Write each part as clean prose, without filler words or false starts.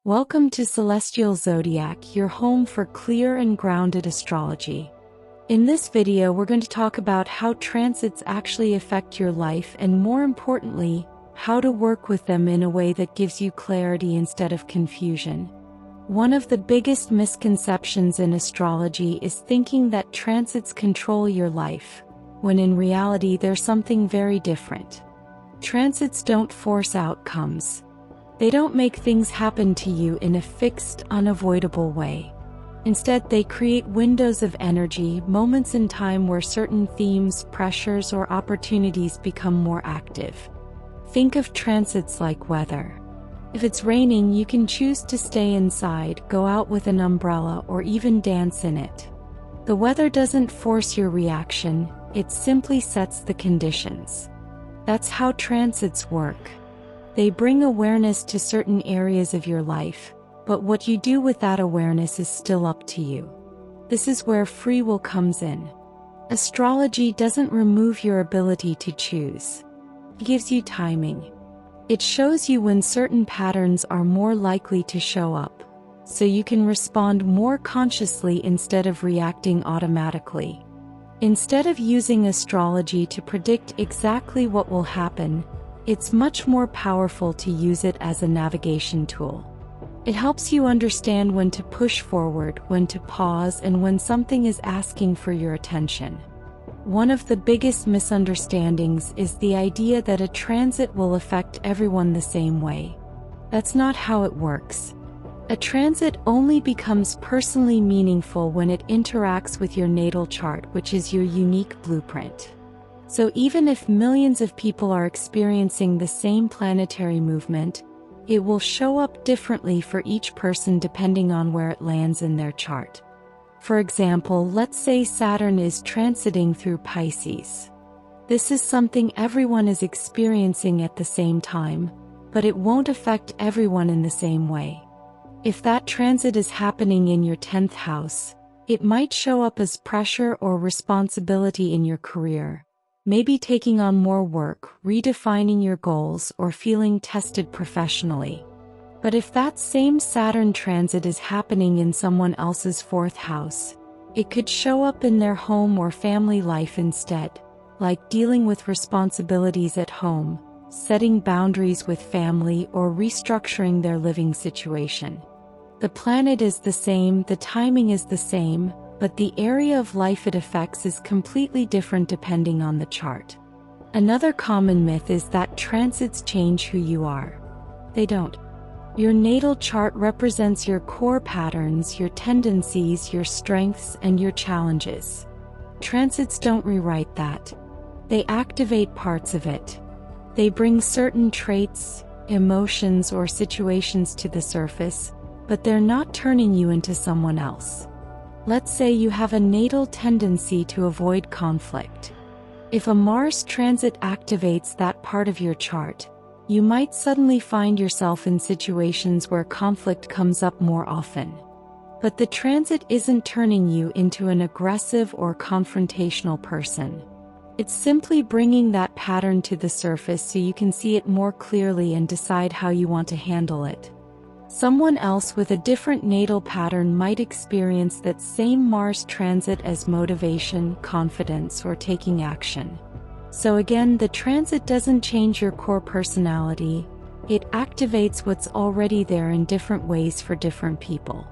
Welcome to Celestial Zodiac, your home for clear and grounded astrology. In this video, we're going to talk about how transits actually affect your life and, more importantly, how to work with them in a way that gives you clarity instead of confusion. One of the biggest misconceptions in astrology is thinking that transits control your life, when in reality there's something very different. Transits don't force outcomes. They don't make things happen to you in a fixed, unavoidable way. Instead, they create windows of energy, moments in time where certain themes, pressures, or opportunities become more active. Think of transits like weather. If it's raining, you can choose to stay inside, go out with an umbrella, or even dance in it. The weather doesn't force your reaction, it simply sets the conditions. That's how transits work. They bring awareness to certain areas of your life, but what you do with that awareness is still up to you. This is where free will comes in. Astrology doesn't remove your ability to choose. It gives you timing. It shows you when certain patterns are more likely to show up, so you can respond more consciously instead of reacting automatically. Instead of using astrology to predict exactly what will happen, it's much more powerful to use it as a navigation tool. It helps you understand when to push forward, when to pause, and when something is asking for your attention. One of the biggest misunderstandings is the idea that a transit will affect everyone the same way. That's not how it works. A transit only becomes personally meaningful when it interacts with your natal chart, which is your unique blueprint. So even if millions of people are experiencing the same planetary movement, it will show up differently for each person depending on where it lands in their chart. For example, let's say Saturn is transiting through Pisces. This is something everyone is experiencing at the same time, but it won't affect everyone in the same way. If that transit is happening in your 10th house, it might show up as pressure or responsibility in your career. Maybe taking on more work, redefining your goals, or feeling tested professionally. But if that same Saturn transit is happening in someone else's 4th house, it could show up in their home or family life instead, like dealing with responsibilities at home, setting boundaries with family, or restructuring their living situation. The planet is the same, the timing is the same, but the area of life it affects is completely different depending on the chart. Another common myth is that transits change who you are. They don't. Your natal chart represents your core patterns, your tendencies, your strengths, and your challenges. Transits don't rewrite that. They activate parts of it. They bring certain traits, emotions, or situations to the surface, but they're not turning you into someone else. Let's say you have a natal tendency to avoid conflict. If a Mars transit activates that part of your chart, you might suddenly find yourself in situations where conflict comes up more often. But the transit isn't turning you into an aggressive or confrontational person. It's simply bringing that pattern to the surface so you can see it more clearly and decide how you want to handle it. Someone else with a different natal pattern might experience that same Mars transit as motivation, confidence, or taking action. So again, the transit doesn't change your core personality, it activates what's already there in different ways for different people.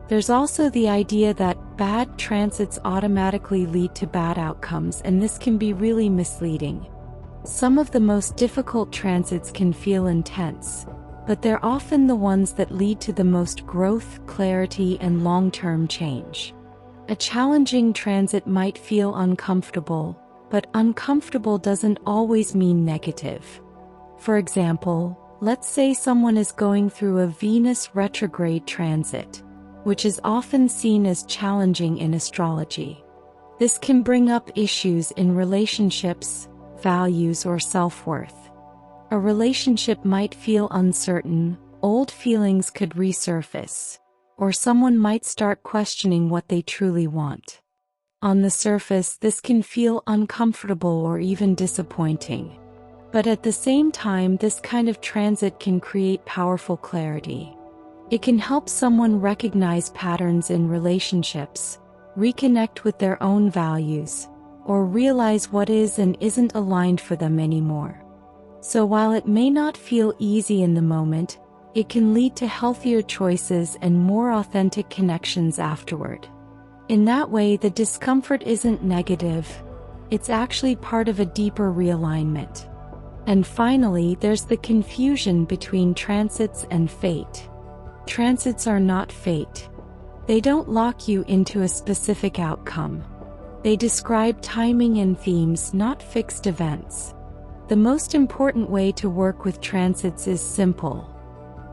There's also the idea that bad transits automatically lead to bad outcomes, and this can be really misleading. Some of the most difficult transits can feel intense, but they're often the ones that lead to the most growth, clarity, and long-term change. A challenging transit might feel uncomfortable, but uncomfortable doesn't always mean negative. For example, let's say someone is going through a Venus retrograde transit, which is often seen as challenging in astrology. This can bring up issues in relationships, values, or self-worth. A relationship might feel uncertain, old feelings could resurface, or someone might start questioning what they truly want. On the surface, this can feel uncomfortable or even disappointing. But at the same time, this kind of transit can create powerful clarity. It can help someone recognize patterns in relationships, reconnect with their own values, or realize what is and isn't aligned for them anymore. So while it may not feel easy in the moment, it can lead to healthier choices and more authentic connections afterward. In that way, the discomfort isn't negative, it's actually part of a deeper realignment. And finally, there's the confusion between transits and fate. Transits are not fate. They don't lock you into a specific outcome. They describe timing and themes, not fixed events. The most important way to work with transits is simple: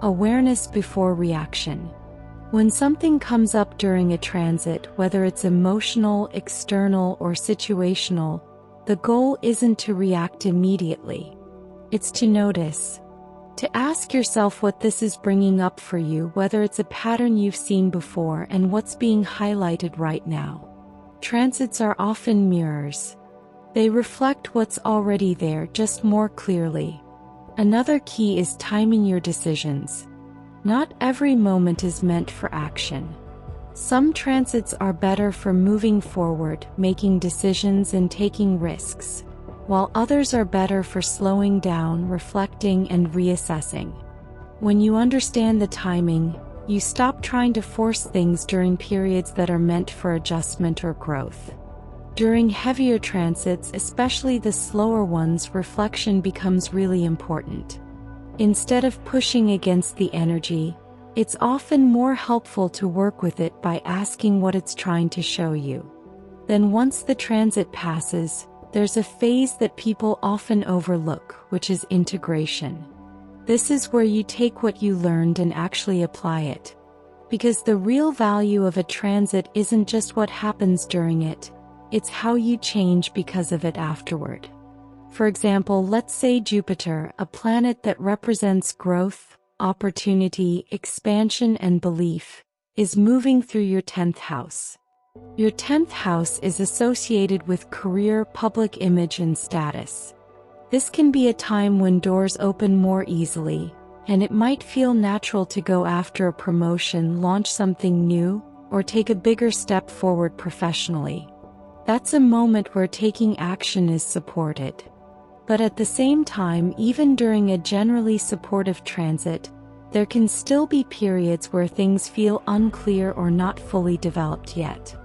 awareness before reaction. When something comes up during a transit, whether it's emotional, external, or situational, the goal isn't to react immediately. It's to notice. To ask yourself what this is bringing up for you, whether it's a pattern you've seen before and what's being highlighted right now. Transits are often mirrors. They reflect what's already there, just more clearly. Another key is timing your decisions. Not every moment is meant for action. Some transits are better for moving forward, making decisions and taking risks, while others are better for slowing down, reflecting, and reassessing. When you understand the timing, you stop trying to force things during periods that are meant for adjustment or growth. During heavier transits, especially the slower ones, reflection becomes really important. Instead of pushing against the energy, it's often more helpful to work with it by asking what it's trying to show you. Then once the transit passes, there's a phase that people often overlook, which is integration. This is where you take what you learned and actually apply it. Because the real value of a transit isn't just what happens during it, it's how you change because of it afterward. For example, let's say Jupiter, a planet that represents growth, opportunity, expansion, and belief, is moving through your 10th house. Your 10th house is associated with career, public image, and status. This can be a time when doors open more easily, and it might feel natural to go after a promotion, launch something new, or take a bigger step forward professionally. That's a moment where taking action is supported. But at the same time, even during a generally supportive transit, there can still be periods where things feel unclear or not fully developed yet.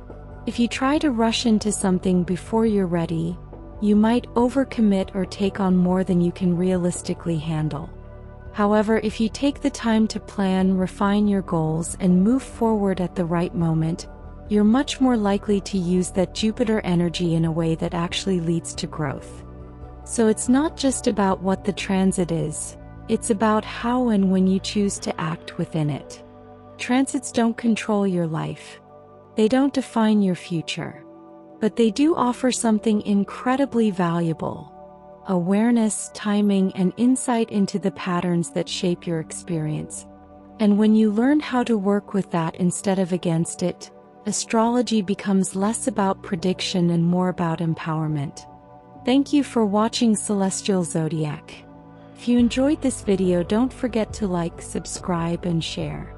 If you try to rush into something before you're ready, you might overcommit or take on more than you can realistically handle. However, if you take the time to plan, refine your goals, and move forward at the right moment, you're much more likely to use that Jupiter energy in a way that actually leads to growth. So it's not just about what the transit is, it's about how and when you choose to act within it. Transits don't control your life. They don't define your future. But they do offer something incredibly valuable: awareness, timing, and insight into the patterns that shape your experience. And when you learn how to work with that instead of against it, astrology becomes less about prediction and more about empowerment. Thank you for watching Celestial Zodiac. If you enjoyed this video, don't forget to like, subscribe, and share.